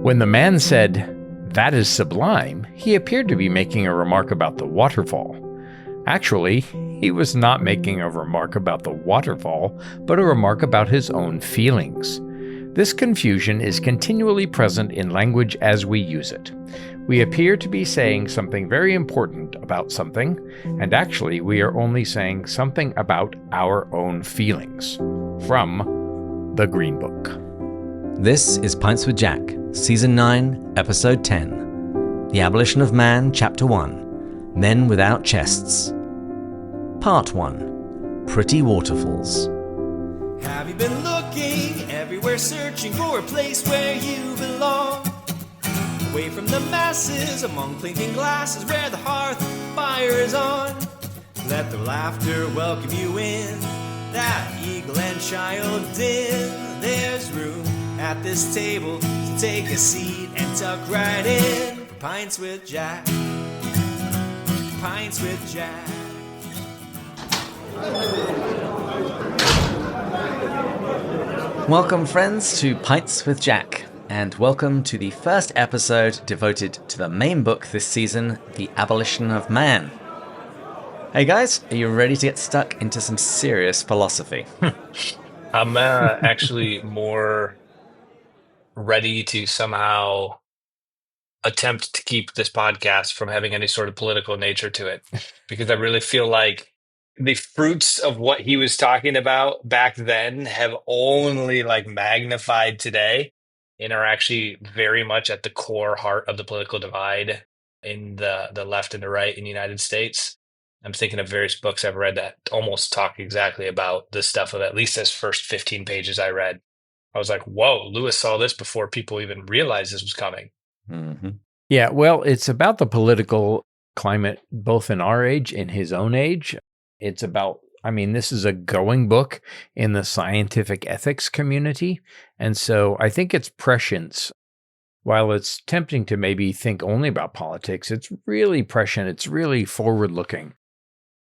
When the man said, "That is sublime," he appeared to be making a remark about the waterfall. Actually, he was not making a remark about the waterfall, but a remark about his own feelings. This confusion is continually present in language as we use it. We appear to be saying something very important about something, and actually we are only saying something about our own feelings. From the Green Book. This is Pints with Jack, Season 9, Episode 10. The Abolition of Man, Chapter 1. Men Without Chests. Part 1. Pretty Waterfalls. Have you been looking everywhere, searching for a place where you belong? Away from the masses, among clinking glasses, where the hearth fire is on. Let the laughter welcome you in, that eagle and child din. There's room at this table, so take a seat and tuck right in. For Pints with Jack. Pints with Jack. Welcome, friends, to Pints with Jack, and welcome to the first episode devoted to the main book this season, The Abolition of Man. Hey guys, are you ready to get stuck into some serious philosophy? I'm actually more ready to somehow attempt to keep this podcast from having any sort of political nature to it, because I really feel like the fruits of what he was talking about back then have only magnified today and are actually very much at the core heart of the political divide in the left and the right in the United States. I'm thinking of various books I've read that almost talk exactly about this stuff, of at least those first 15 pages I read. I was like, whoa, Lewis saw this before people even realized this was coming. Mm-hmm. Yeah, well, it's about the political climate, both in our age, in his own age. It's about, this is a going book in the scientific ethics community. And so I think it's prescience. While it's tempting to maybe think only about politics, it's really prescient. It's really forward-looking.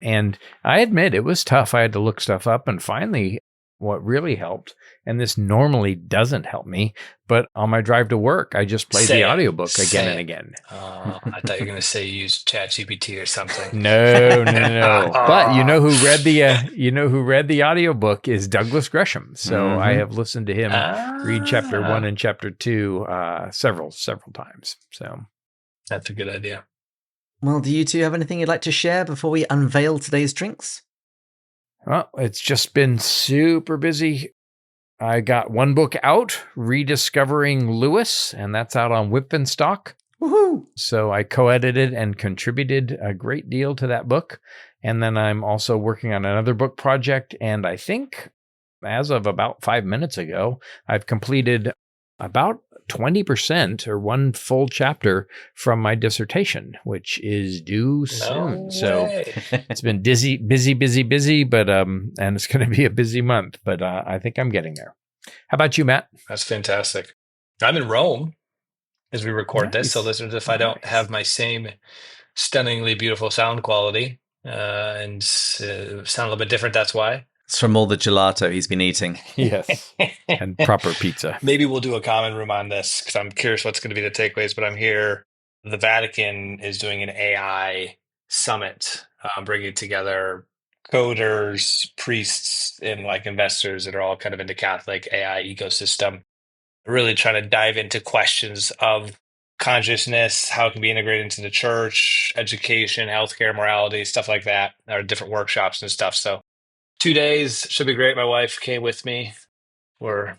And I admit it was tough. I had to look stuff up, and finally what really helped, and this normally doesn't help me, but on my drive to work, I just played the audiobook again and again. Oh, I thought you were going to say use ChatGPT or something. No. But you know who read the audiobook is Douglas Gresham. So I have listened to him read chapter 1 and chapter 2 several times. So that's a good idea. Well, do you two have anything you'd like to share before we unveil today's drinks? Well, it's just been super busy. I got one book out, Rediscovering Lewis, and that's out on Whip and Stock. Woohoo! So I co-edited and contributed a great deal to that book. And then I'm also working on another book project. And I think as of about 5 minutes ago, I've completed about 20% or one full chapter from my dissertation, which is due soon. So it's been busy, but and it's going to be a busy month, but I think I'm getting there. How about you, Matt? That's fantastic. I'm in Rome as we record this, so listeners, if I don't have my same stunningly beautiful sound quality and sound a little bit different, that's why. It's from all the gelato he's been eating. Yes. And proper pizza. Maybe we'll do a common room on this, because I'm curious what's going to be the takeaways, but I'm here. The Vatican is doing an AI summit, bringing together coders, priests, and investors that are all kind of in the Catholic AI ecosystem, really trying to dive into questions of consciousness, how it can be integrated into the church, education, healthcare, morality, stuff like that, or different workshops and stuff. So 2 days should be great. My wife came with me. We're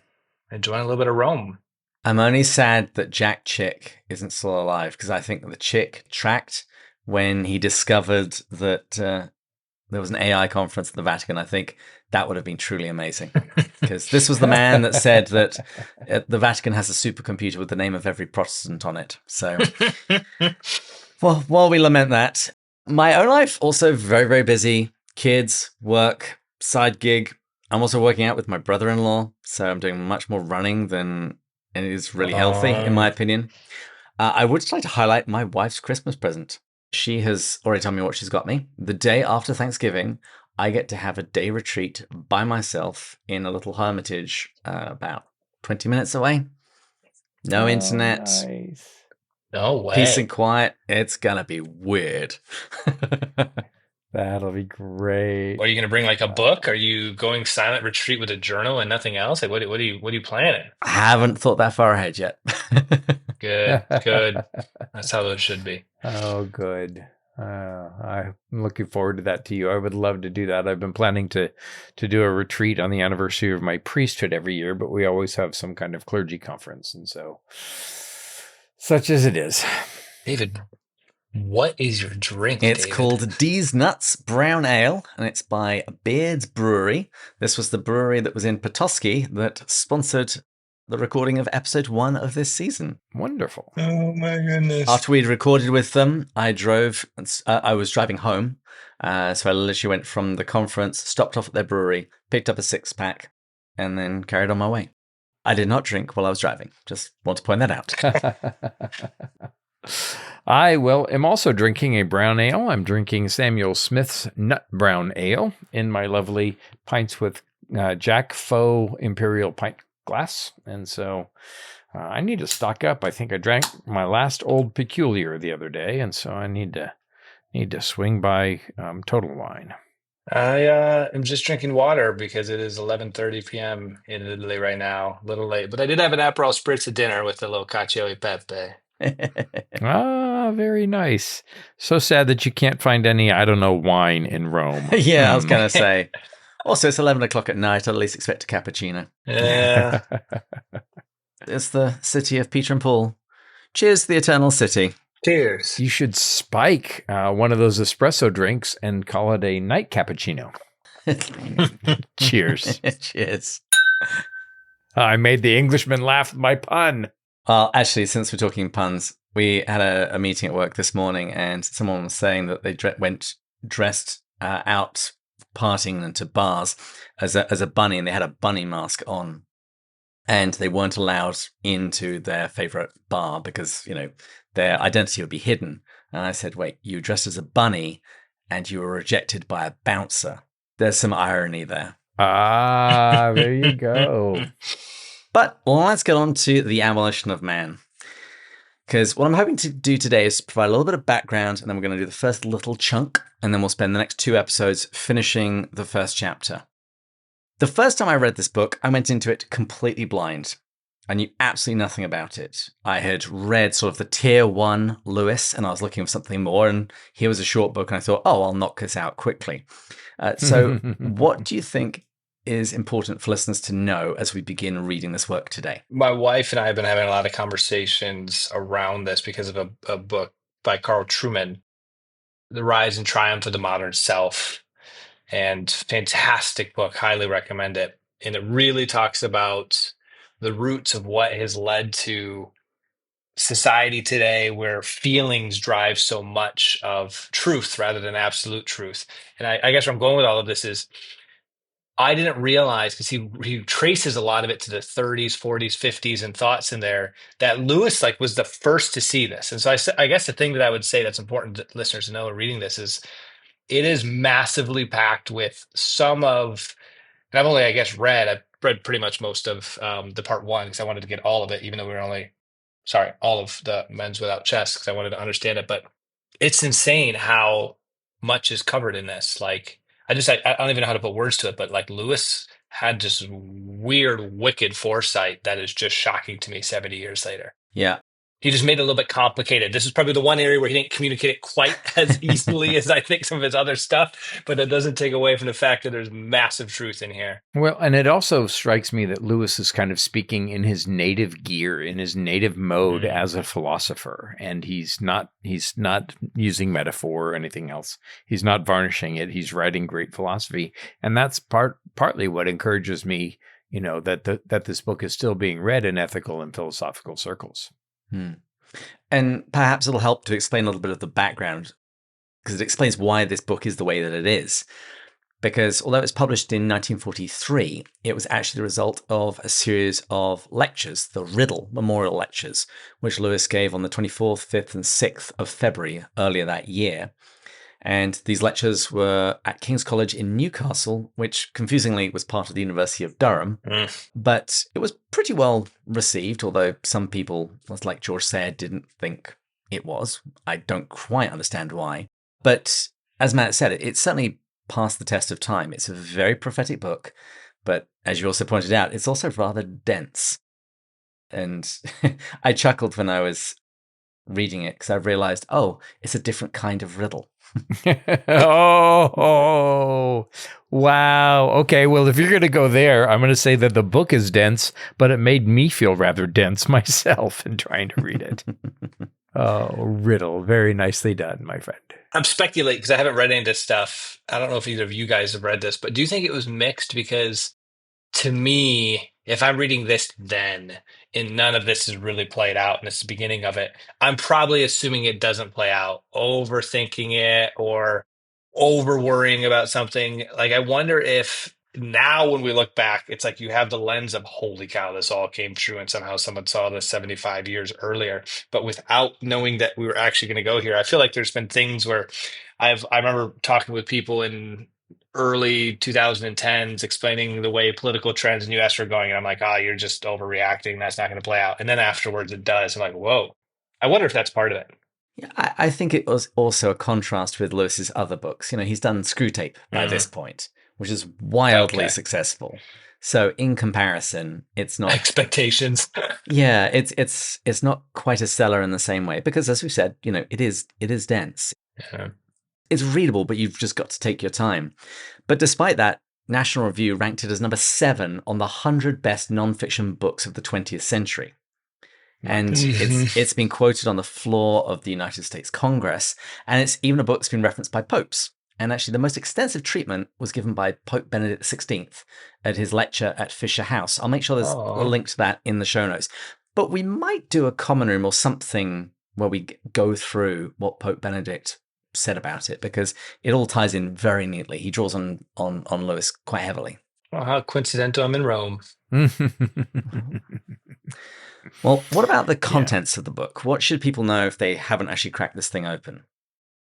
enjoying a little bit of Rome. I'm only sad that Jack Chick isn't still alive, because I think the Chick tracked when he discovered that there was an AI conference at the Vatican. I think that would have been truly amazing, because this was the man that said that the Vatican has a supercomputer with the name of every Protestant on it. So, well, while we lament that, my own life also very, very busy. Kids, work, side gig. I'm also working out with my brother-in-law, so I'm doing much more running than it is really healthy, in my opinion. I would just like to highlight my wife's Christmas present. She has already told me what she's got me. The day after Thanksgiving, I get to have a day retreat by myself in a little hermitage about 20 minutes away. No internet. Nice. No Peace way. and quiet. It's gonna be weird. That'll be great. Are you going to bring like a book? Are you going silent retreat with a journal and nothing else? Like, what are you planning? I haven't thought that far ahead yet. Good, good. That's how those should be. Oh, good. I'm looking forward to that too. I would love to do that. I've been planning to do a retreat on the anniversary of my priesthood every year, but we always have some kind of clergy conference, and so such as it is. David, what is your drink? It's David? called D's Nuts Brown Ale, and it's by Beard's Brewery. This was the brewery that was in Petoskey that sponsored the recording of episode 1 of this season. Wonderful. Oh my goodness. After we'd recorded with them, I was driving home. So I literally went from the conference, stopped off at their brewery, picked up a 6-pack, and then carried on my way. I did not drink while I was driving. Just want to point that out. I am also drinking a brown ale. I'm drinking Samuel Smith's Nut Brown Ale in my lovely Pints with Jack Faux Imperial pint glass. And so I need to stock up. I think I drank my last Old Peculiar the other day, and so I need to swing by Total Wine. I am just drinking water because it is 11:30 p.m. in Italy right now. A little late, but I did have an Aperol Spritz at dinner with a little cacio e pepe. Very nice. So sad that you can't find any, wine in Rome. Yeah, I was going to say. Also, it's 11 o'clock at night. I'd at least expect a cappuccino. Yeah. It's the city of Peter and Paul. Cheers to the eternal city. Cheers. You should spike one of those espresso drinks and call it a night cappuccino. Cheers. Cheers. I made the Englishman laugh with my pun. Well, actually, since we're talking puns, we had a meeting at work this morning, and someone was saying that they went dressed out partying into bars as a bunny, and they had a bunny mask on, and they weren't allowed into their favorite bar because their identity would be hidden. And I said, "Wait, you were dressed as a bunny, and you were rejected by a bouncer." There's some irony there. There you go. But let's get on to the Abolition of Man. Because what I'm hoping to do today is provide a little bit of background, and then we're going to do the first little chunk, and then we'll spend the next 2 episodes finishing the first chapter. The first time I read this book, I went into it completely blind. I knew absolutely nothing about it. I had read sort of the tier 1 Lewis, and I was looking for something more, and here was a short book, and I thought, I'll knock this out quickly. So what do you think is important for listeners to know as we begin reading this work today? My wife and I have been having a lot of conversations around this because of a book by Carl Trueman, The Rise and Triumph of the Modern Self. And fantastic book, highly recommend it. And it really talks about the roots of what has led to society today where feelings drive so much of truth rather than absolute truth. And I guess where I'm going with all of this is I didn't realize, because he traces a lot of it to the 30s, 40s, 50s and thoughts in there, that Lewis was the first to see this. And so I guess the thing that I would say that's important to listeners to know reading this is it is massively packed with some of, and I've only, I've read pretty much most of the part 1 because I wanted to get all of it, even though we were all of the Men's Without Chest because I wanted to understand it. But it's insane how much is covered in this. I don't even know how to put words to it, but Lewis had this weird, wicked foresight that is just shocking to me 70 years later. Yeah. He just made it a little bit complicated. This is probably the one area where he didn't communicate it quite as easily as I think some of his other stuff, but it doesn't take away from the fact that there's massive truth in here. Well, and it also strikes me that Lewis is kind of speaking in his native gear, in his native mode as a philosopher, and he's not using metaphor or anything else. He's not varnishing it. He's writing great philosophy, and that's partly what encourages me, that this book is still being read in ethical and philosophical circles. And perhaps it'll help to explain a little bit of the background, because it explains why this book is the way that it is. Because although it was published in 1943, it was actually the result of a series of lectures, the Riddle Memorial Lectures, which Lewis gave on the 24th, 5th, and 6th of February earlier that year. And these lectures were at King's College in Newcastle, which confusingly was part of the University of Durham. But it was pretty well received, although some people, like George Sayre, didn't think it was. I don't quite understand why. But as Matt said, it certainly passed the test of time. It's a very prophetic book, but as you also pointed out, it's also rather dense. And I chuckled when I was reading it because I realized, oh, it's a different kind of riddle. Oh, wow. Okay, well, if you're going to go there, I'm going to say that the book is dense, but it made me feel rather dense myself in trying to read it. Oh, riddle. Very nicely done, my friend. I'm speculating because I haven't read any of this stuff. I don't know if either of you guys have read this, but do you think it was mixed? Because to me, if I'm reading this then, and none of this is really played out, and it's the beginning of it, I'm probably assuming it doesn't play out, overthinking it or over worrying about something. Like, I wonder if now when we look back, it's like you have the lens of, holy cow, this all came true, and somehow someone saw this 75 years earlier. But without knowing that we were actually going to go here, I feel like there's been things where I remember talking with people in early 2010s explaining the way political trends in the US were going. And I'm like, you're just overreacting. That's not going to play out. And then afterwards it does. I'm like, whoa. I wonder if that's part of it. Yeah, I think it was also a contrast with Lewis's other books. He's done Screwtape by this point, which is wildly successful. So in comparison, it's not expectations. Yeah, it's not quite a stellar in the same way because, as we said, it is dense. Yeah. It's readable, but you've just got to take your time. But despite that, National Review ranked it as number 7 on the 100 best nonfiction books of the 20th century. And it's been quoted on the floor of the United States Congress, and it's even a book that's been referenced by popes. And actually, the most extensive treatment was given by Pope Benedict XVI at his lecture at Fisher House. I'll make sure there's a link to that in the show notes. But we might do a common room or something where we go through what Pope Benedict said about it, because it all ties in very neatly. He draws on Lewis quite heavily. Well, how coincidental I'm in Rome. Well, what about the contents of the book? What should people know if they haven't actually cracked this thing open?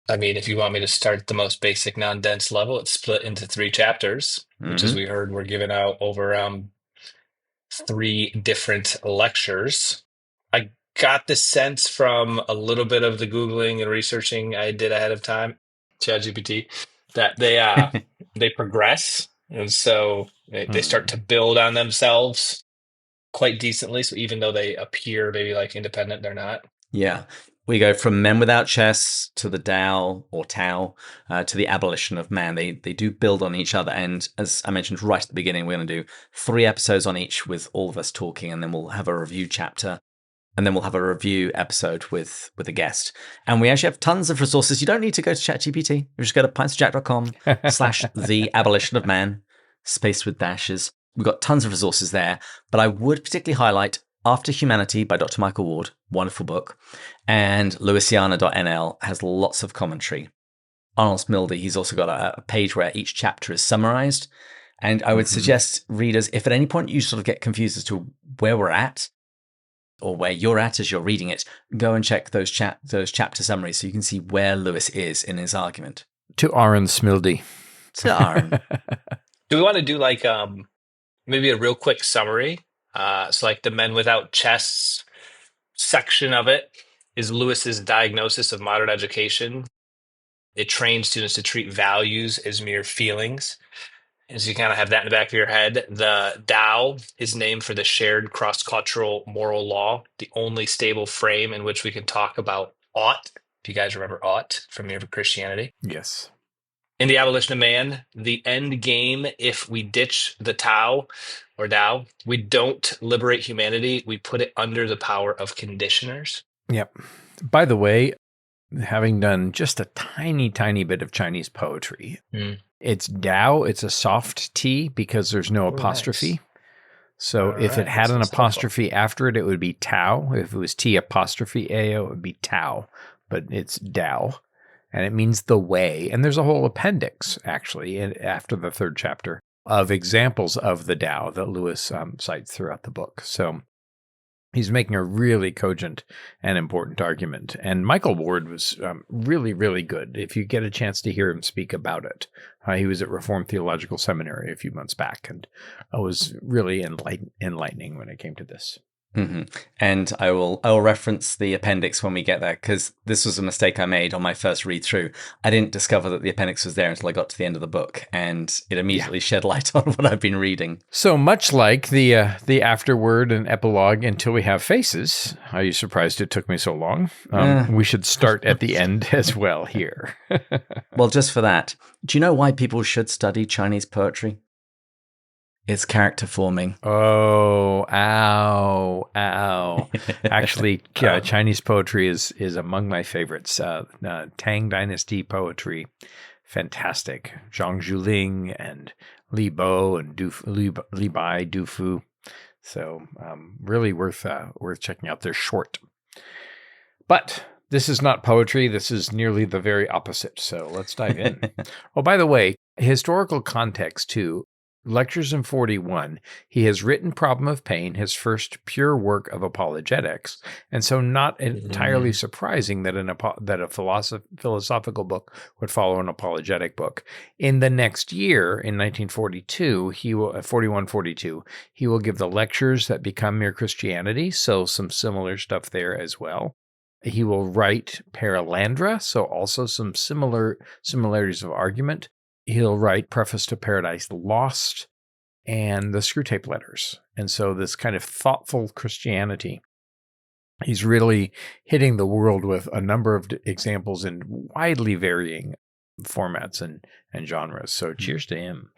I mean, if you want me to start at the most basic non-dense level, it's split into 3 chapters, which, as we heard, were given out over 3 different lectures. I got the sense from a little bit of the Googling and researching I did ahead of time, ChatGPT, that they progress. And so they start to build on themselves quite decently. So even though they appear maybe like independent, they're not. Yeah. We go from Men Without Chess to the Tao or Tao to the Abolition of Man. They do build on each other. And as I mentioned right at the beginning, we're going to do 3 episodes on each with all of us talking, and then we'll have a review chapter. And then we'll have a review episode with a guest. And we actually have tons of resources. You don't need to go to ChatGPT. You just go to pintsjack.com/the Abolition of Man, spaced with dashes. We've got tons of resources there. But I would particularly highlight After Humanity by Dr. Michael Ward, wonderful book. And Lewisiana.nl has lots of commentary. Arnold Smildy, he's also got a page where each chapter is summarized. And I would suggest readers, if at any point you sort of get confused as to where we're at, or where you're at as you're reading it, go and check those chapter summaries so you can see where Lewis is in his argument. To Aaron Smildy. To Aaron. Do we want to do like maybe a real quick summary? So like the Men Without Chess section of it is Lewis's diagnosis of modern education. It trains students to treat values as mere feelings. And so you kind of have that in the back of your head. The Tao is named for the shared cross-cultural moral law, the only stable frame in which we can talk about ought. If you guys remember ought from your Christianity. Yes. In the Abolition of Man, the end game, if we ditch the Tao, we don't liberate humanity. We put it under the power of conditioners. Yep. By the way, having done just a tiny, tiny bit of Chinese poetry, it's Tao. It's a soft T because there's no apostrophe. Nice. So if it had an apostrophe after it, it would be Tao. If it was T apostrophe A-O, it would be Tao. But it's Tao. And it means the way. And there's a whole appendix, actually, after the 3rd chapter of examples of the Tao that Lewis cites throughout the book. So He's making a really cogent and important argument. And Michael Ward was really, really good. If you get a chance to hear him speak about it, he was at Reformed Theological Seminary a few months back, and it was really enlightening when it came to this. Mm-hmm. And I will reference the appendix when we get there, because this was a mistake I made on my first read through. I didn't discover that the appendix was there until I got to the end of the book, and it immediately shed light on what I've been reading. So much like the afterword and epilogue Until We Have Faces, are you surprised it took me so long? We should start at the end as well here. Well, just for that, do you know why people should study Chinese poetry? It's character forming. Oh, ow. Actually, Chinese poetry is among my favorites. Tang Dynasty poetry, fantastic. Zhang Zhuling and Li Bo and Li Bai, Du Fu. So really worth checking out. They're short. But this is not poetry. This is nearly the very opposite. So let's dive in. Oh, by the way, historical context too. Lectures in 41, he has written Problem of Pain, his first pure work of apologetics, and so not entirely surprising that a philosophical book would follow an apologetic book. In the next year, in 1942, 41-42, he will give the lectures that become Mere Christianity, so some similar stuff there as well. He will write Paralandra, so also some similarities of argument. He'll write Preface to Paradise Lost and the Screwtape Letters. And so this kind of thoughtful Christianity, he's really hitting the world with a number of examples in widely varying formats and genres. So cheers to him.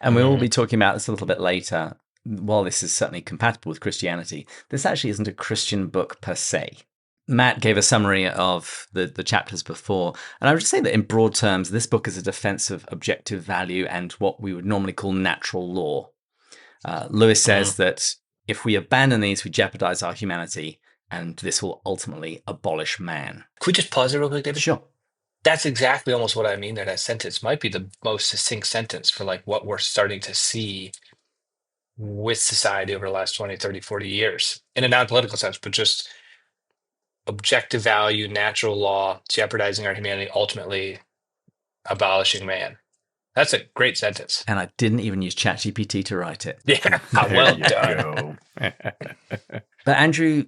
And we will be talking about this a little bit later. While this is certainly compatible with Christianity, this actually isn't a Christian book per se. Matt gave a summary of the chapters before, and I would just say that in broad terms, this book is a defense of objective value and what we would normally call natural law. Lewis says that if we abandon these, we jeopardize our humanity, and this will ultimately abolish man. Could we just pause there real quick, David? Sure. That's exactly almost what I mean there. That sentence might be the most succinct sentence for like what we're starting to see with society over the last 20, 30, 40 years in a non-political sense, but just objective value, natural law, jeopardizing our humanity, ultimately abolishing man. That's a great sentence. And I didn't even use ChatGPT to write it. Yeah, well done. But Andrew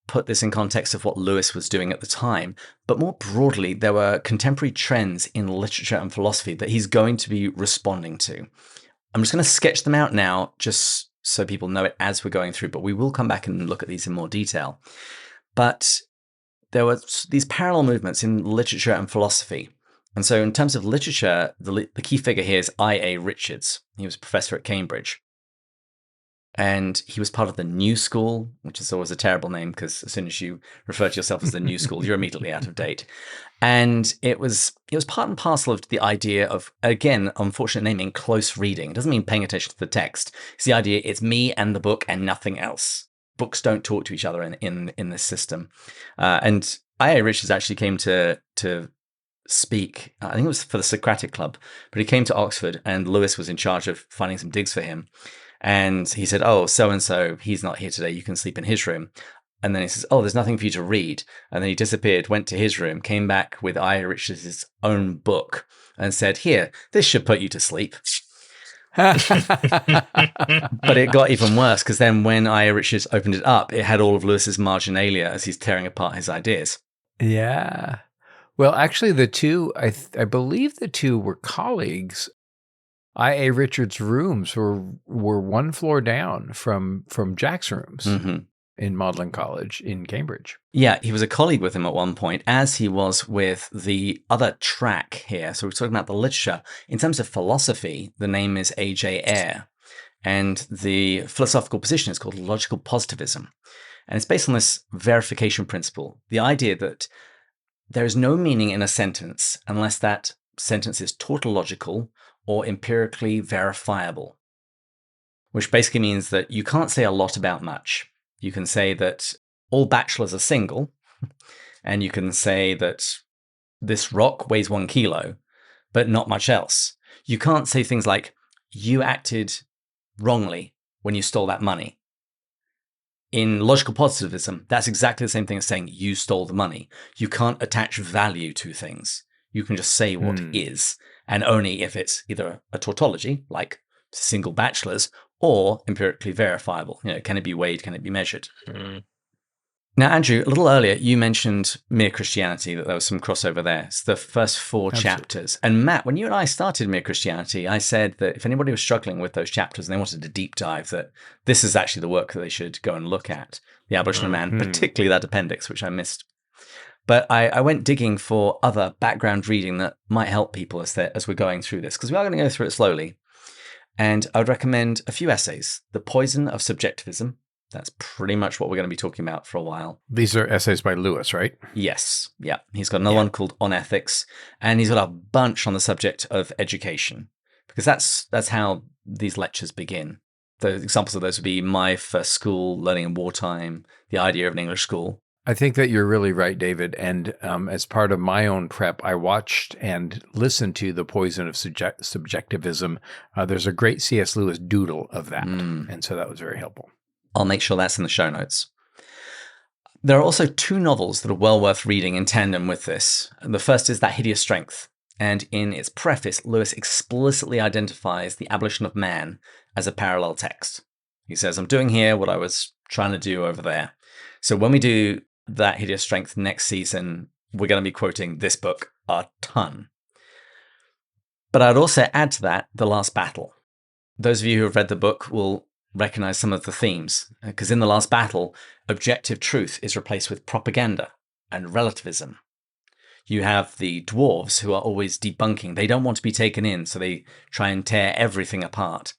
put this in context of what Lewis was doing at the time. But more broadly, there were contemporary trends in literature and philosophy that he's going to be responding to. I'm just going to sketch them out now, just so people know it as we're going through, but we will come back and look at these in more detail. But there were these parallel movements in literature and philosophy. And so in terms of literature, the key figure here is I.A. Richards. He was a professor at Cambridge. And he was part of the New School, which is always a terrible name because as soon as you refer to yourself as the New School, you're immediately out of date. And it was part and parcel of the idea of, again, unfortunate naming, close reading. It doesn't mean paying attention to the text. It's the idea it's me and the book and nothing else. Books don't talk to each other in this system. And I.A. Richards actually came to speak, I think it was for the Socratic Club, but he came to Oxford and Lewis was in charge of finding some digs for him. And he said, oh, so-and-so, he's not here today. You can sleep in his room. And then he says, oh, there's nothing for you to read. And then he disappeared, went to his room, came back with I.A. Richards' own book and said, here, this should put you to sleep. But it got even worse because then when I.A. Richards opened it up, it had all of Lewis's marginalia as he's tearing apart his ideas. Yeah. Well, actually, the two, I believe the two were colleagues. I.A. Richards' rooms were one floor down from Jack's rooms in Magdalen College in Cambridge. Yeah, he was a colleague with him at one point, as he was with the other track here. So we're talking about the literature. In terms of philosophy, the name is A.J. Ayer, and the philosophical position is called logical positivism. And it's based on this verification principle, the idea that there is no meaning in a sentence unless that sentence is tautological or empirically verifiable, which basically means that you can't say a lot about much. You can say that all bachelors are single, and you can say that this rock weighs 1 kilo, but not much else. You can't say things like, you acted wrongly when you stole that money. in logical positivism, that's exactly the same thing as saying you stole the money. You can't attach value to things. You can just say what is, and only if it's either a tautology, like single bachelors, or empirically verifiable. Can it be weighed? Can it be measured? Now, Andrew, a little earlier, you mentioned Mere Christianity, that there was some crossover there. It's the first 4 chapters. And Matt, when you and I started Mere Christianity, I said that if anybody was struggling with those chapters and they wanted a deep dive, that this is actually the work that they should go and look at. The Abolition of Man, particularly that appendix, which I missed. But I went digging for other background reading that might help people as we're going through this, because we are going to go through it slowly. And I would recommend a few essays. The Poison of Subjectivism. That's pretty much what we're going to be talking about for a while. These are essays by Lewis, right? Yes. Yeah. He's got another one called On Ethics, and he's got a bunch on the subject of education, because that's how these lectures begin. The examples of those would be My First School, Learning in Wartime, The Idea of an English School. I think that you're really right, David. And as part of my own prep, I watched and listened to The Poison of Subjectivism. There's a great C.S. Lewis doodle of that. And so that was very helpful. I'll make sure that's in the show notes. There are also 2 novels that are well worth reading in tandem with this. The first is That Hideous Strength. And in its preface, Lewis explicitly identifies The Abolition of Man as a parallel text. He says, I'm doing here what I was trying to do over there. So when we do That Hideous Strength next season, we're going to be quoting this book a ton. But I'd also add to that The Last Battle. Those of you who have read the book will recognize some of the themes, because in The Last Battle, objective truth is replaced with propaganda and relativism. You have the dwarves who are always debunking. They don't want to be taken in, so they try and tear everything apart.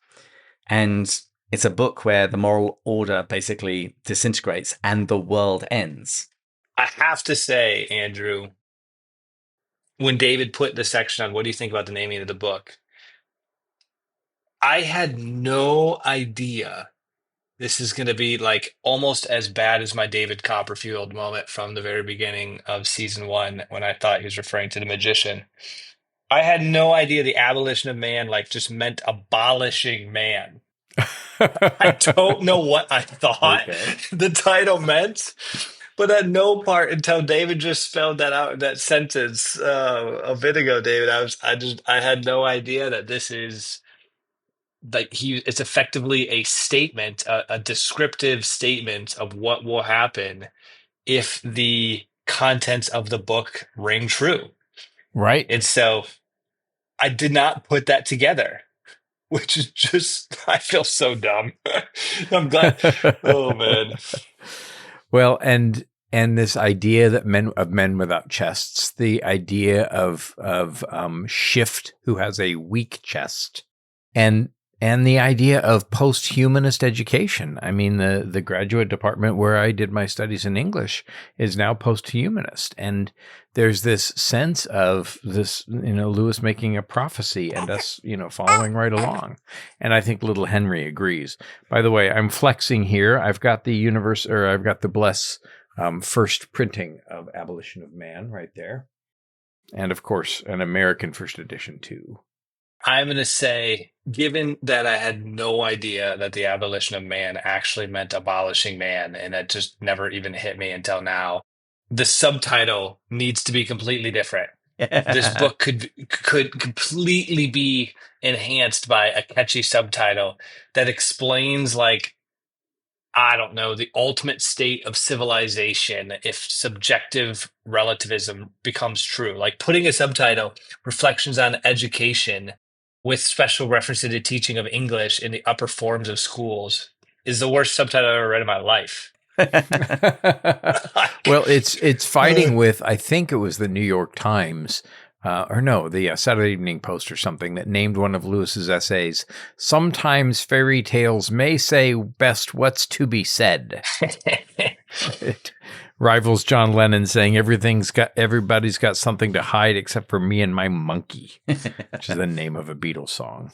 And it's a book where the moral order basically disintegrates and the world ends. I have to say, Andrew, when David put the section on what do you think about the naming of the book, I had no idea this is going to be like almost as bad as my David Copperfield moment from the very beginning of season 1 when I thought he was referring to the magician. I had no idea the abolition of man just meant abolishing man. I don't know what I thought the title meant, but at no part until David just spelled that out in that sentence a bit ago, David, I had no idea that this is it's effectively a statement, a descriptive statement of what will happen if the contents of the book ring true. Right. And so I did not put that together, which is just, I feel so dumb. I'm glad. Oh, man. Well, and this idea that men without chests, the idea of Shift, who has a weak chest, and the idea of post-humanist education. I mean, the graduate department where I did my studies in English is now post-humanist. And there's this sense of this, Lewis making a prophecy and us, following right along. And I think little Henry agrees. By the way, I'm flexing here. I've got the Bless first printing of Abolition of Man right there. And of course, an American first edition too. I'm going to say, given that I had no idea that the abolition of man actually meant abolishing man, and that just never even hit me until now, the subtitle needs to be completely different. This book could completely be enhanced by a catchy subtitle that explains, I don't know, the ultimate state of civilization if subjective relativism becomes true. Like putting a subtitle, Reflections on Education, with special reference to the teaching of English in the upper forms of schools, is the worst subtitle I've ever read in my life. Well, it's fighting with, I think it was the New York Times, the Saturday Evening Post or something, that named one of Lewis's essays, "Sometimes fairy tales may say best what's to be said." It rivals John Lennon saying everybody's got something to hide except for me and my monkey, which is the name of a Beatles song.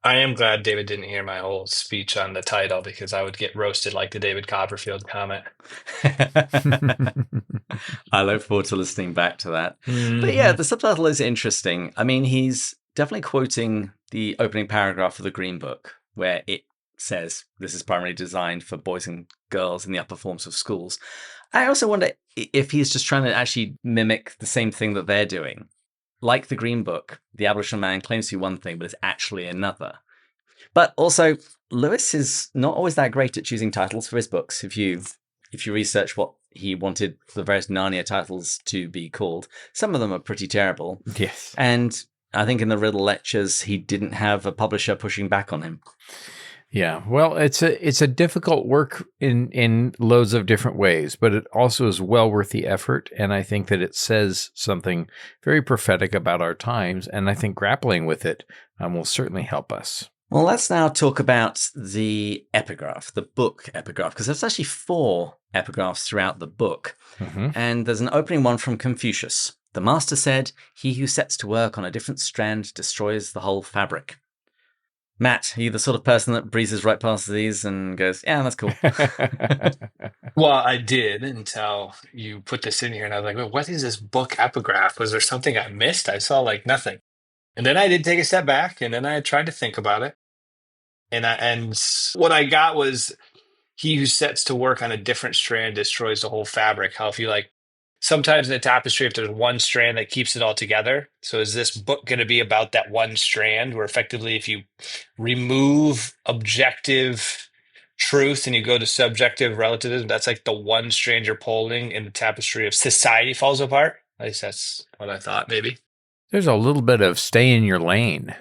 I am glad David didn't hear my whole speech on the title, because I would get roasted like the David Copperfield comment. I look forward to listening back to that. Mm-hmm. But yeah, the subtitle is interesting. I mean, he's definitely quoting the opening paragraph of the Green Book, where it says this is primarily designed for boys and girls in the upper forms of schools. I also wonder if he's just trying to actually mimic the same thing that they're doing. Like the Green Book, The Abolition of Man claims to be one thing, but it's actually another. But also, Lewis is not always that great at choosing titles for his books. If you research what he wanted the various Narnia titles to be called, some of them are pretty terrible. Yes. And I think in the Riddle Lectures, he didn't have a publisher pushing back on him. Yeah, well, it's a difficult work in loads of different ways, but it also is well worth the effort. And I think that it says something very prophetic about our times. And I think grappling with it will certainly help us. Well, let's now talk about the epigraph, the book epigraph, because there's actually 4 epigraphs throughout the book. Mm-hmm. And there's an opening one from Confucius. The master said, "He who sets to work on a different strand destroys the whole fabric." Matt, are you the sort of person that breezes right past these and goes, yeah, that's cool? Well, I did until you put this in here, and I was like, "Wait, what is this book epigraph? Was there something I missed? I saw like nothing." And then I did take a step back, and then I tried to think about it. And what I got was, he who sets to work on a different strand destroys the whole fabric. How if you like, sometimes in a tapestry, if there's one strand that keeps it all together. So is this book going to be about that one strand, where effectively if you remove objective truth and you go to subjective relativism, that's like the one strand you're pulling in the tapestry of society falls apart? At least that's what I thought, maybe. There's a little bit of stay in your lane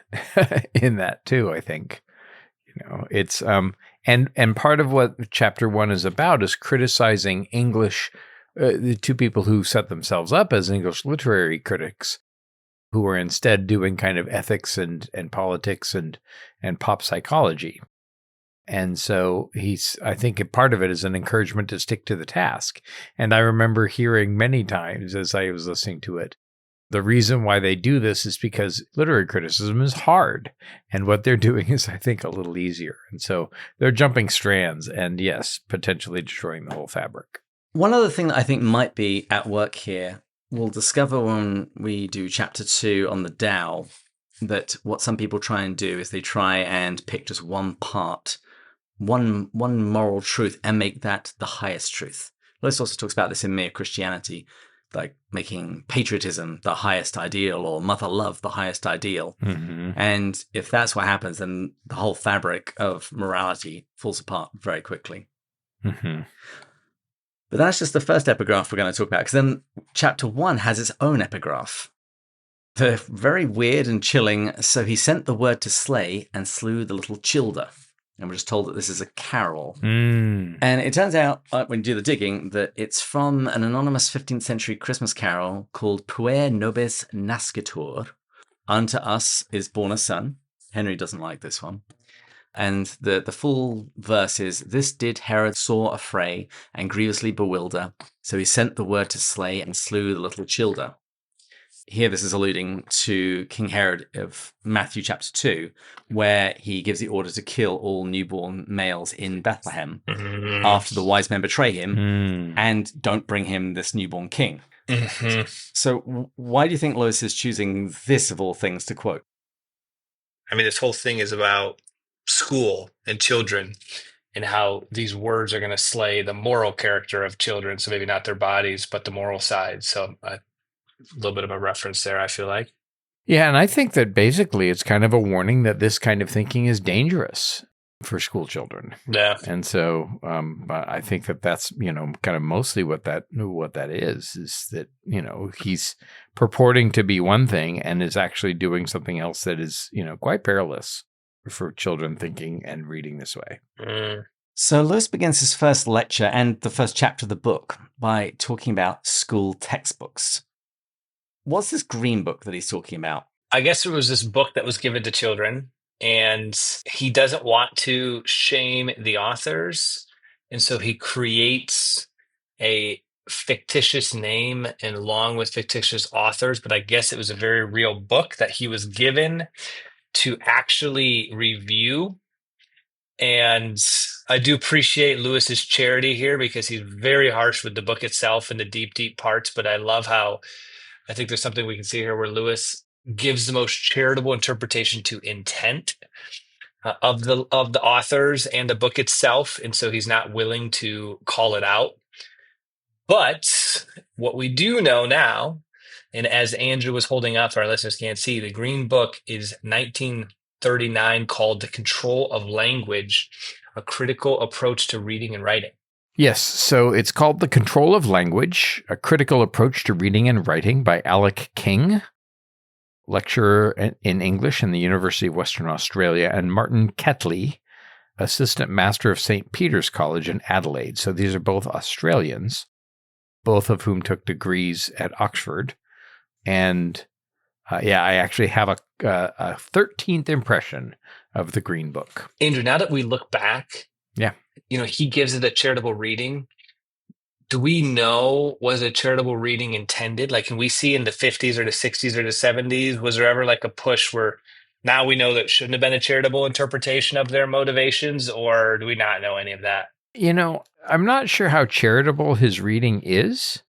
in that too, I think. It's and part of what chapter 1 is about is criticizing English, the 2 people who set themselves up as English literary critics, who are instead doing kind of ethics and politics and pop psychology. And so I think part of it is an encouragement to stick to the task. And I remember hearing many times as I was listening to it, the reason why they do this is because literary criticism is hard. And what they're doing is, I think, a little easier. And so they're jumping strands and, yes, potentially destroying the whole fabric. One other thing that I think might be at work here, we'll discover when we do chapter 2 on the Tao, that what some people try and do is they try and pick just one part, one moral truth, and make that the highest truth. Lewis also talks about this in Mere Christianity, like making patriotism the highest ideal or mother love the highest ideal. Mm-hmm. And if that's what happens, then the whole fabric of morality falls apart very quickly. Mm-hmm. But that's just the first epigraph we're going to talk about, because then chapter 1 has its own epigraph. They're very weird and chilling. So he sent the word to slay and slew the little childer. And we're just told that this is a carol. Mm. And it turns out, when you do the digging, that it's from an anonymous 15th century Christmas carol called Puer nobis nascitur. Unto us is born a son. Henry doesn't like this one. And the full verse is, "This did Herod sore affray and grievously bewilder. So he sent the word to slay and slew the little childer." Here, this is alluding to King Herod of Matthew chapter 2, where he gives the order to kill all newborn males in Bethlehem after the wise men betray him and don't bring him this newborn king. So why do you think Lewis is choosing this of all things to quote? I mean, this whole thing is about school and children and how these words are going to slay the moral character of children. So maybe not their bodies, but the moral side. So a little bit of a reference there, I feel like. Yeah, and I think that basically it's kind of a warning that this kind of thinking is dangerous for school children. Yeah. And so I think that that's, kind of mostly what that is that, he's purporting to be one thing and is actually doing something else that is, quite perilous for children thinking and reading this way. So Lewis begins his first lecture and the first chapter of the book by talking about school textbooks. What's this green book that he's talking about? I guess it was this book that was given to children, and he doesn't want to shame the authors. And so he creates a fictitious name and along with fictitious authors. But I guess it was a very real book that he was given to actually review. And I do appreciate Lewis's charity here, because he's very harsh with the book itself and the deep, deep parts. But I love how I think there's something we can see here where Lewis gives the most charitable interpretation to intent. of the authors and the book itself, and so he's not willing to call it out. But what we do know now, and as Andrew was holding up, our listeners can't see, the Green Book is 1939, called The Control of Language, a Critical Approach to Reading and Writing. Yes, so it's called The Control of Language, a Critical Approach to Reading and Writing by Alec King, lecturer in English in the University of Western Australia, and Martin Ketley, assistant master of St. Peter's College in Adelaide. So these are both Australians, both of whom took degrees at Oxford. And I actually have a 13th impression of the Green Book. Andrew, now that we look back, yeah, he gives it a charitable reading. Do we know, was a charitable reading intended? Like, can we see in the 50s or the 60s or the 70s, was there ever like a push where now we know that it shouldn't have been a charitable interpretation of their motivations, or do we not know any of that? I'm not sure how charitable his reading is,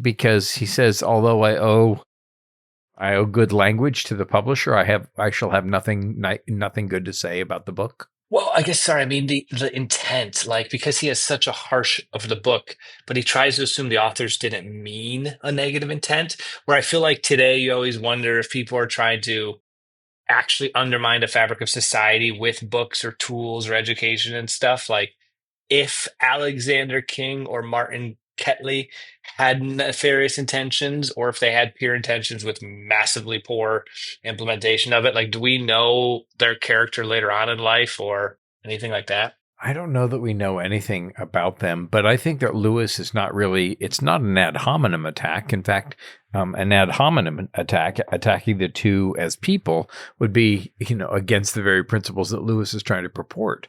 because he says, although I owe good language to the publisher, I shall have nothing good to say about the book. Well, I guess, sorry, I mean the intent, like, because he has such a harsh of the book, but he tries to assume the authors didn't mean a negative intent, where I feel like today you always wonder if people are trying to actually undermine the fabric of society with books or tools or education and stuff. Like, if Alexander King or Martin Ketley had nefarious intentions, or if they had pure intentions with massively poor implementation of it, like, do we know their character later on in life or anything like that? I don't know that we know anything about them, but I think that Lewis is it's not an ad hominem attack. In fact, an ad hominem attack, attacking the two as people, would be, against the very principles that Lewis is trying to purport.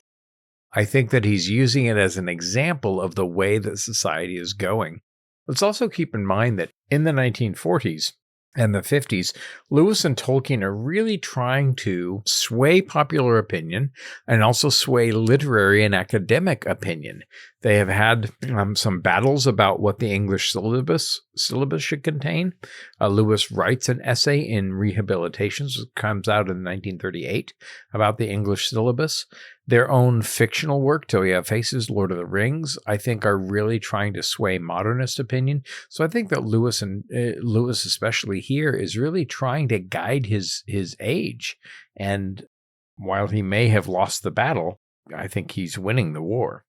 I think that he's using it as an example of the way that society is going. Let's also keep in mind that in the 1940s and the 50s, Lewis and Tolkien are really trying to sway popular opinion and also sway literary and academic opinion. They have had some battles about what the English syllabus should contain. Lewis writes an essay in Rehabilitations, which comes out in 1938, about the English syllabus. Their own fictional work, Till You Have Faces, Lord of the Rings, I think are really trying to sway modernist opinion. So I think that Lewis especially here, is really trying to guide his age. And while he may have lost the battle, I think he's winning the war.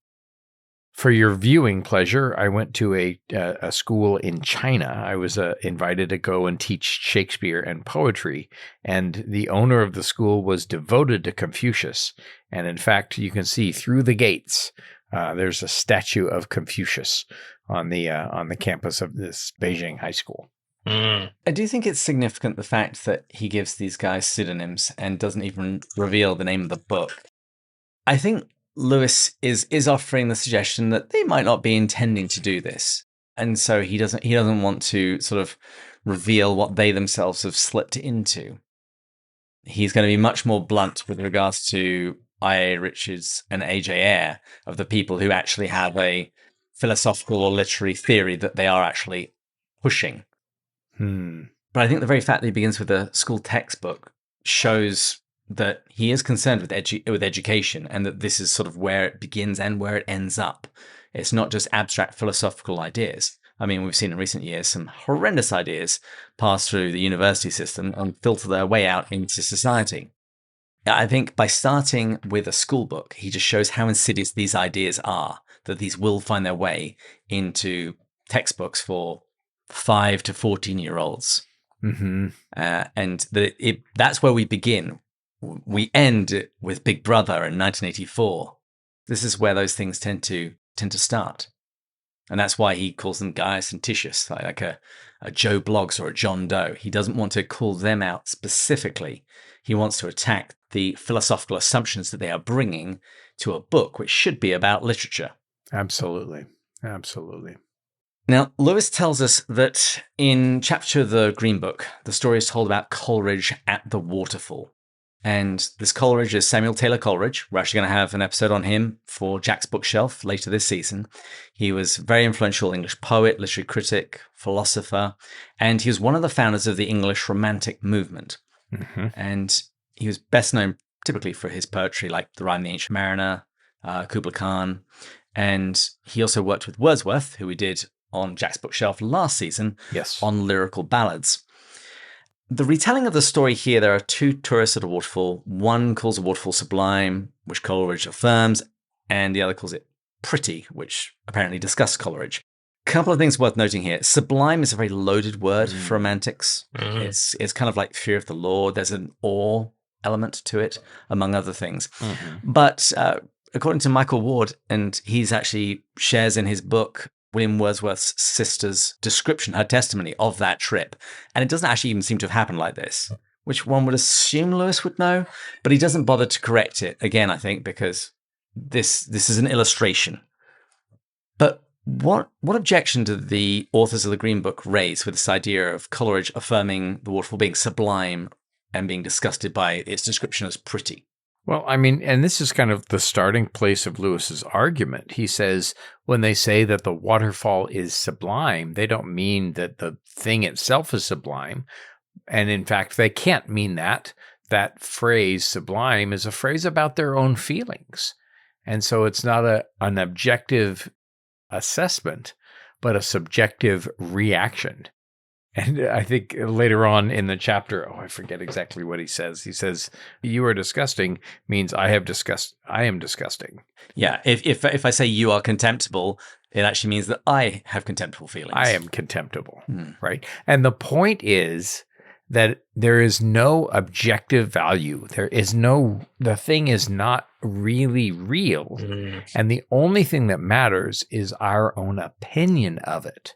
For your viewing pleasure, I went to a school in China. I was invited to go and teach Shakespeare and poetry, and the owner of the school was devoted to Confucius. And in fact, you can see through the gates, there's a statue of Confucius on the campus of this Beijing high school. I do think it's significant, the fact that he gives these guys pseudonyms and doesn't even reveal the name of the book. I think Lewis is offering the suggestion that they might not be intending to do this, and so he doesn't want to sort of reveal what they themselves have slipped into. He's going to be much more blunt with regards to I.A. Richards and A.J. Ayer, of the people who actually have a philosophical or literary theory that they are actually pushing. But I think the very fact that he begins with a school textbook shows that he is concerned with education, and that this is sort of where it begins and where it ends up. It's not just abstract philosophical ideas. I mean, we've seen in recent years some horrendous ideas pass through the university system and filter their way out into society. I think by starting with a school book, he just shows how insidious these ideas are, that these will find their way into textbooks for 5 to 14-year-olds. Mm-hmm. And that's where we begin. We end with Big Brother in 1984. This is where those things tend to start. And that's why he calls them Gaius and Titius, like a Joe Bloggs or a John Doe. He doesn't want to call them out specifically. He wants to attack the philosophical assumptions that they are bringing to a book which should be about literature. Absolutely. Absolutely. Now, Lewis tells us that in chapter 2 of the Green Book, the story is told about Coleridge at the Waterfall. And this Coleridge is Samuel Taylor Coleridge. We're actually going to have an episode on him for Jack's Bookshelf later this season. He was a very influential English poet, literary critic, philosopher, and he was one of the founders of the English Romantic movement. Mm-hmm. And he was best known typically for his poetry, like The Rime of the Ancient Mariner, Kubla Khan. And he also worked with Wordsworth, who we did on Jack's Bookshelf last season, Yes. on lyrical ballads. The retelling of the story here, there are two tourists at a waterfall. One calls a waterfall sublime, which Coleridge affirms, and the other calls it pretty, which apparently disgusts Coleridge. Couple of things worth noting here. Sublime is a very loaded word for romantics. It's kind of like fear of the Lord. There's an awe element to it, among other things. But according to Michael Ward, and he's actually shares in his book William Wordsworth's sister's description, her testimony of that trip. And it doesn't actually even seem to have happened like this, which one would assume Lewis would know, but he doesn't bother to correct it. Again, I think because this is an illustration. But what objection do the authors of the Green Book raise with this idea of Coleridge affirming the waterfall being sublime and being disgusted by its description as pretty? Well, I mean, and this is kind of the starting place of Lewis's argument. He says when they say that the waterfall is sublime, they don't mean that the thing itself is sublime. And in fact, they can't mean that. That phrase sublime is a phrase about their own feelings. And so it's not an objective assessment, but a subjective reaction. And I think later on in the chapter, I forget exactly what he says. He says, "You are disgusting" means I am disgusting. Yeah, if I say you are contemptible, it actually means that I have contemptible feelings. I am contemptible, right? And the point is that there is no objective value. The thing is not really real. And the only thing that matters is our own opinion of it.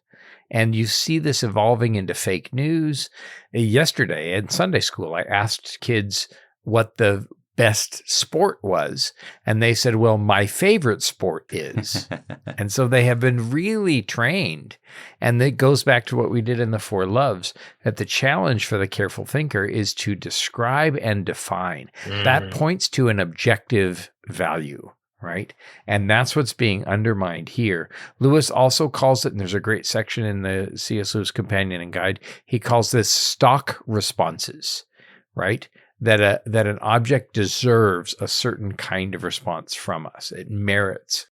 And you see this evolving into fake news. Yesterday in Sunday school, I asked kids what the best sport was. And they said, well, my favorite sport is. And so they have been really trained. And it goes back to what we did in the Four Loves, that the challenge for the careful thinker is to describe and define. That points to an objective value. Right? And that's what's being undermined here. Lewis also calls it, and there's a great section in the C.S. Lewis Companion and Guide, he calls this stock responses, right? That an object deserves a certain kind of response from us. It merits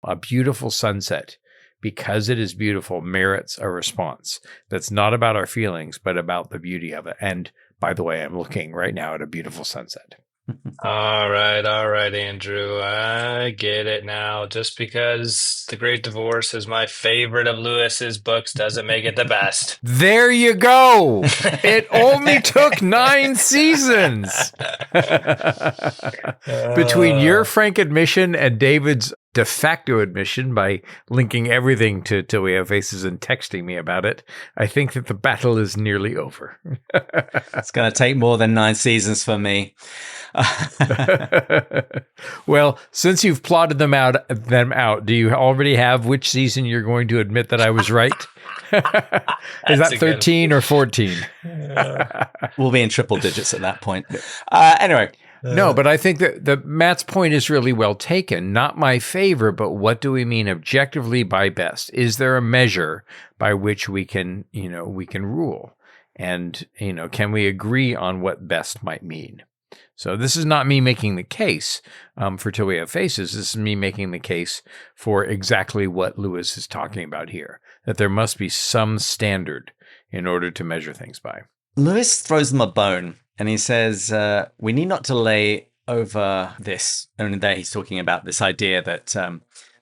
a beautiful sunset. Because it is beautiful, merits a response that's not about our feelings, but about the beauty of it. And by the way, I'm looking right now at a beautiful sunset. All right, Andrew. I get it now. Just because The Great Divorce is my favorite of Lewis's books doesn't make it the best. There you go. It only took 9 seasons. Between your frank admission and David's de facto admission by linking everything to Till We Have Faces and texting me about it, I think that the battle is nearly over. It's going to take more than 9 seasons for me. Well, since you've plotted them out, do you already have which season you're going to admit that I was right? Is that 13 or 14? We'll be in triple digits at that point. Anyway. No, but I think that Matt's point is really well taken. Not my favor, but what do we mean objectively by best? Is there a measure by which we can rule? And, can we agree on what best might mean? So this is not me making the case for Till We Have Faces. This is me making the case for exactly what Lewis is talking about here, that there must be some standard in order to measure things by. Lewis throws them a bone, and he says, we need not delay over this. And there he's talking about this idea that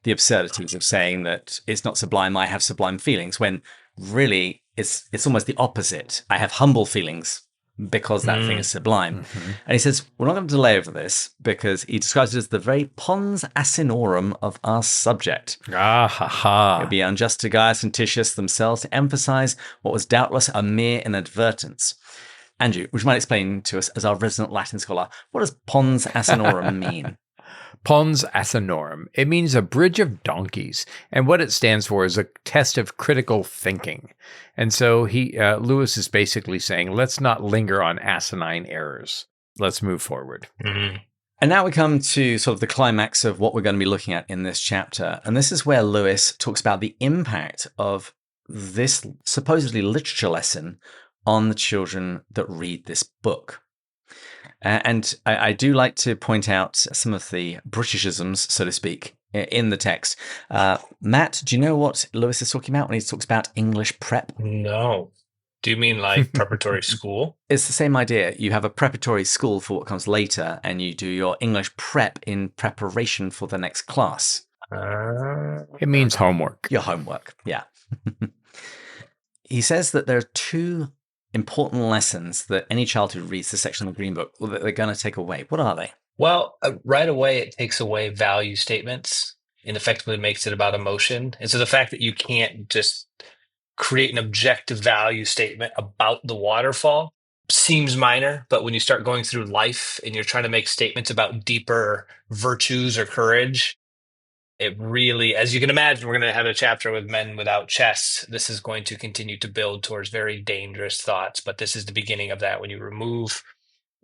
the absurdities of saying that it's not sublime, I have sublime feelings, when really it's almost the opposite. I have humble feelings because that thing is sublime. And he says, we're not going to delay over this because he describes it as the very pons asinorum of our subject. Ah, ha, ha. It would be unjust to Gaius and Titius themselves to emphasize what was doubtless a mere inadvertence. Andrew, would you mind explaining to us, as our resident Latin scholar, what does pons asinorum mean? Pons asinorum. It means a bridge of donkeys, and what it stands for is a test of critical thinking. And so Lewis is basically saying, let's not linger on asinine errors. Let's move forward. And now we come to sort of the climax of what we're going to be looking at in this chapter. And this is where Lewis talks about the impact of this supposedly literature lesson on the children that read this book. And I do like to point out some of the Britishisms, so to speak, in the text. Matt, do you know what Lewis is talking about when he talks about English prep? No. Do you mean like preparatory school? It's the same idea. You have a preparatory school for what comes later, and you do your English prep in preparation for the next class. It means homework. Your homework, yeah. He says that there are two important lessons that any child who reads this section of the Green Book that they're going to take away. What are they? Well, right away, it takes away value statements and effectively makes it about emotion. And so the fact that you can't just create an objective value statement about the waterfall seems minor, but when you start going through life and you're trying to make statements about deeper virtues or courage, it really, as you can imagine, we're going to have a chapter with men without chests. This is going to continue to build towards very dangerous thoughts, but this is the beginning of that when you remove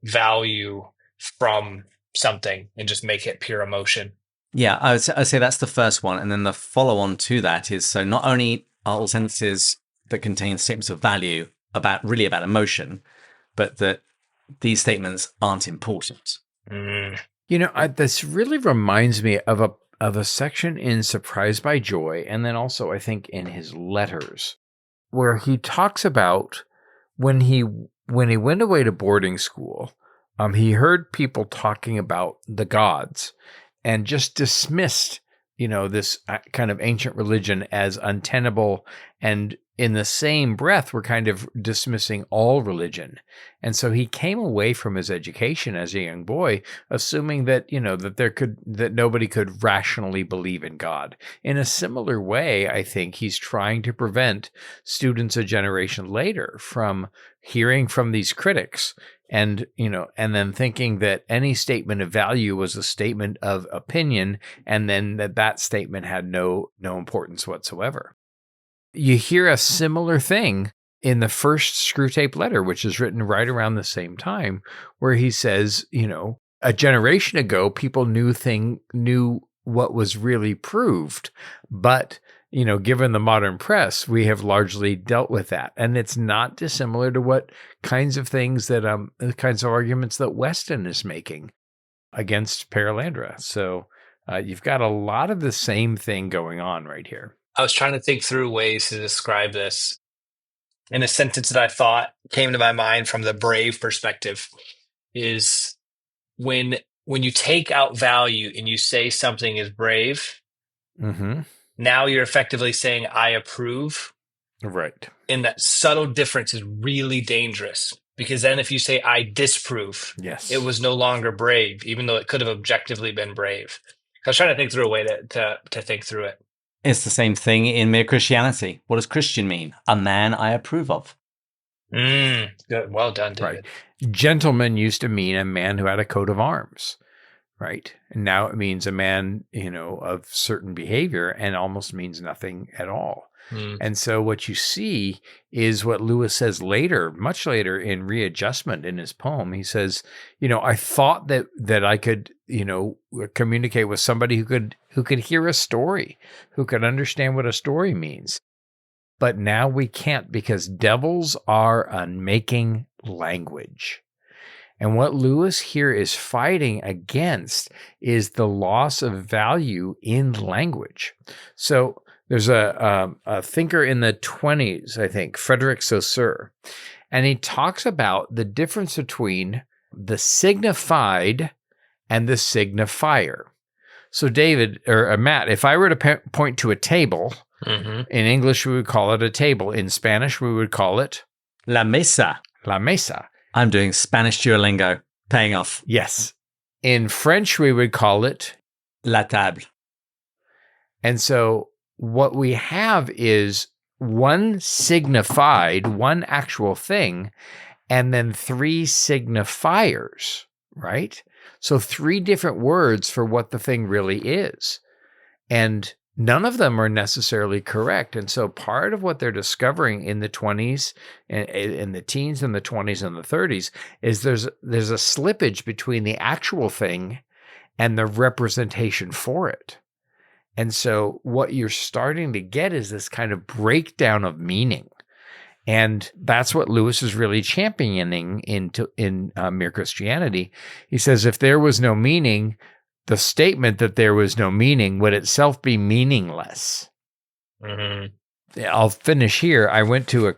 value from something and just make it pure emotion. Yeah, I'd say that's the first one. And then the follow-on to that is, so not only are all sentences that contain statements of value really about emotion, but that these statements aren't important. You know, this really reminds me of a section in Surprised by Joy, and then also I think in his letters, where he talks about when he went away to boarding school, he heard people talking about the gods and just dismissed, this kind of ancient religion as untenable, and in the same breath, we're kind of dismissing all religion. And so he came away from his education as a young boy, assuming that, that nobody could rationally believe in God. In a similar way, I think he's trying to prevent students a generation later from hearing from these critics and then thinking that any statement of value was a statement of opinion, and then that statement had no importance whatsoever. You hear a similar thing in the first Screwtape letter, which is written right around the same time, where he says, a generation ago, people knew what was really proved, but given the modern press, we have largely dealt with that. And it's not dissimilar to what kinds of things that, the kinds of arguments that Weston is making against Paralandra. So you've got a lot of the same thing going on right here. I was trying to think through ways to describe this. And a sentence that I thought came to my mind from the brave perspective is when you take out value and you say something is brave, now you're effectively saying, I approve. Right. And that subtle difference is really dangerous, because then if you say, I disprove, yes, it was no longer brave, even though it could have objectively been brave. I was trying to think through a way to think through it. It's the same thing in Mere Christianity. What does Christian mean? A man I approve of. Good. Well done, David. Right. Gentleman used to mean a man who had a coat of arms, right? And now it means a man, of certain behavior, and almost means nothing at all. And so what you see is what Lewis says later, much later in Readjustment in his poem. He says, I thought that I could, communicate with somebody who could hear a story, who could understand what a story means. But now we can't, because devils are unmaking language. And what Lewis here is fighting against is the loss of value in language. So there's a thinker in the 20s, I think, Frederick Saussure, and he talks about the difference between the signified and the signifier. So David, or Matt, if I were to point to a table, in English we would call it a table. In Spanish we would call it La mesa. La mesa. I'm doing Spanish Duolingo, paying off. Yes. In French we would call it La table. And so what we have is one signified, one actual thing, and then three signifiers, right? So three different words for what the thing really is. And none of them are necessarily correct. And so part of what they're discovering in the 20s and in the teens and the 20s and the 30s is there's a slippage between the actual thing and the representation for it. And so what you're starting to get is this kind of breakdown of meaning. And that's what Lewis is really championing in Mere Christianity. He says, if there was no meaning, the statement that there was no meaning would itself be meaningless. Mm-hmm. I'll finish here. I went to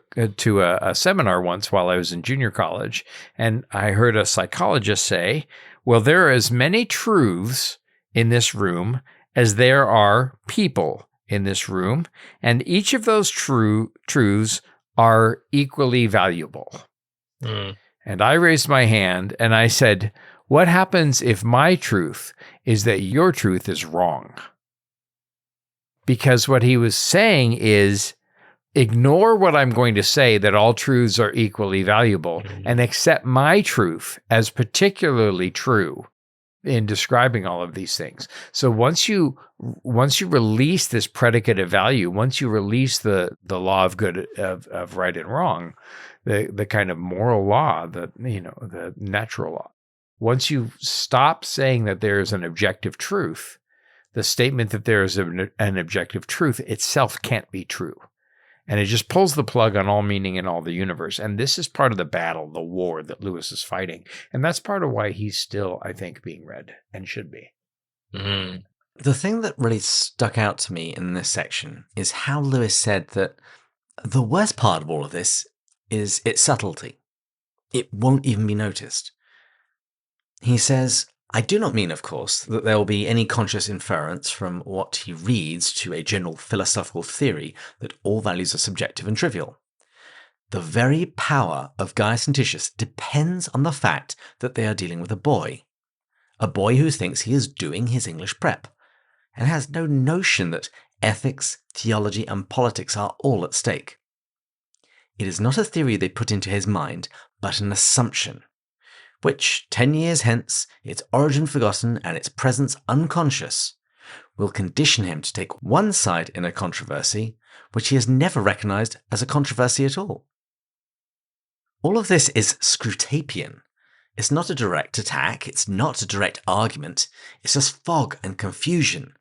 a seminar once while I was in junior college, and I heard a psychologist say, well, there are as many truths in this room as there are people in this room, and each of those truths are equally valuable. Mm. And I raised my hand and I said, what happens if my truth is that your truth is wrong? Because what he was saying is, ignore what I'm going to say, that all truths are equally valuable, and accept my truth as particularly true in describing all of these things. So once you release this predicate of value, once you release the law of good, of right and wrong, the kind of moral law, the natural law, once you stop saying that there is an objective truth, the statement that there is an objective truth itself can't be true. And it just pulls the plug on all meaning in all the universe. And this is part of the battle, the war that Lewis is fighting. And that's part of why he's still, I think, being read and should be. Mm. The thing that really stuck out to me in this section is how Lewis said that the worst part of all of this is its subtlety. It won't even be noticed. He says, I do not mean, of course, that there will be any conscious inference from what he reads to a general philosophical theory that all values are subjective and trivial. The very power of Gaius and Titius depends on the fact that they are dealing with a boy who thinks he is doing his English prep, and has no notion that ethics, theology, and politics are all at stake. It is not a theory they put into his mind, but an assumption, which 10 years hence, its origin forgotten and its presence unconscious, will condition him to take one side in a controversy which he has never recognized as a controversy at all. All of this is Scrutapian. It's not a direct attack, it's not a direct argument, it's just fog and confusion.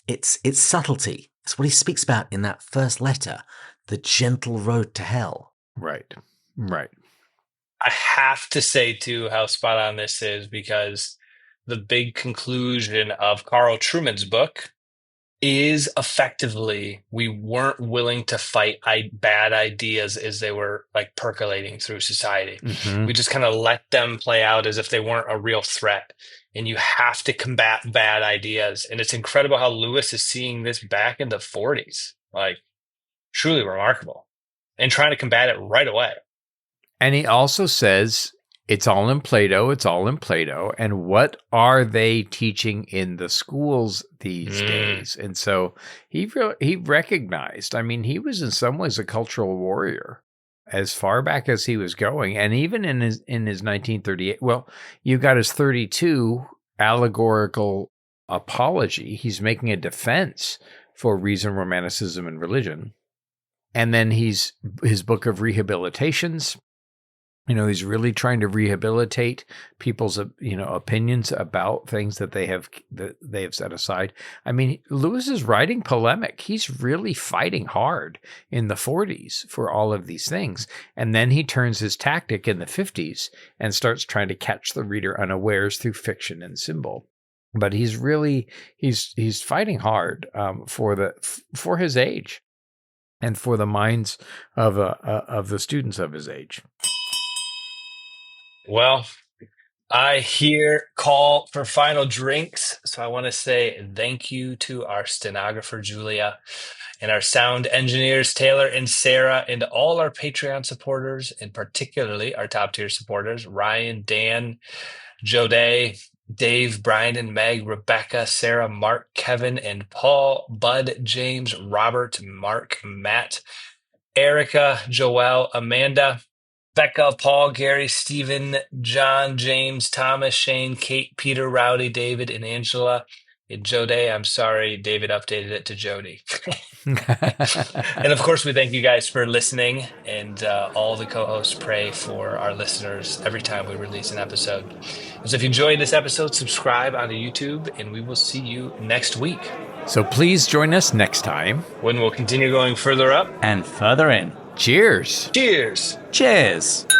It's subtlety. It's what he speaks about in that first letter, the gentle road to hell. Right. I have to say, too, how spot on this is, because the big conclusion of Carl Trueman's book is effectively we weren't willing to fight bad ideas as they were like percolating through society. Mm-hmm. We just kind of let them play out as if they weren't a real threat. And you have to combat bad ideas. And it's incredible how Lewis is seeing this back in the 40s. Like, truly remarkable. And trying to combat it right away. And he also says, it's all in Plato. And what are they teaching in the schools these days? And so he recognized, I mean, he was in some ways a cultural warrior as far back as he was going. And even in his 1938, well, you got his 32 allegorical apology. He's making a defense for reason, romanticism, and religion. And then his book of rehabilitations. He's really trying to rehabilitate people's, opinions about things that they have set aside. I mean, Lewis is writing polemic. He's really fighting hard in the 40s for all of these things. And then he turns his tactic in the 50s and starts trying to catch the reader unawares through fiction and symbol. But he's fighting hard for his age and for the minds of the students of his age. Well, I hear call for final drinks. So I want to say thank you to our stenographer, Julia, and our sound engineers, Taylor and Sarah, and all our Patreon supporters, and particularly our top tier supporters, Ryan, Dan, Jode, Dave, Brian, and Meg, Rebecca, Sarah, Mark, Kevin, and Paul, Bud, James, Robert, Mark, Matt, Erica, Joelle, Amanda, Becca, Paul, Gary, Stephen, John, James, Thomas, Shane, Kate, Peter, Rowdy, David, and Angela. And Jode, I'm sorry, David updated it to Jody. And of course, we thank you guys for listening. And all the co-hosts pray for our listeners every time we release an episode. And so if you enjoyed this episode, subscribe on YouTube, and we will see you next week. So please join us next time when we'll continue going further up and further in Cheers. Cheers. Cheers.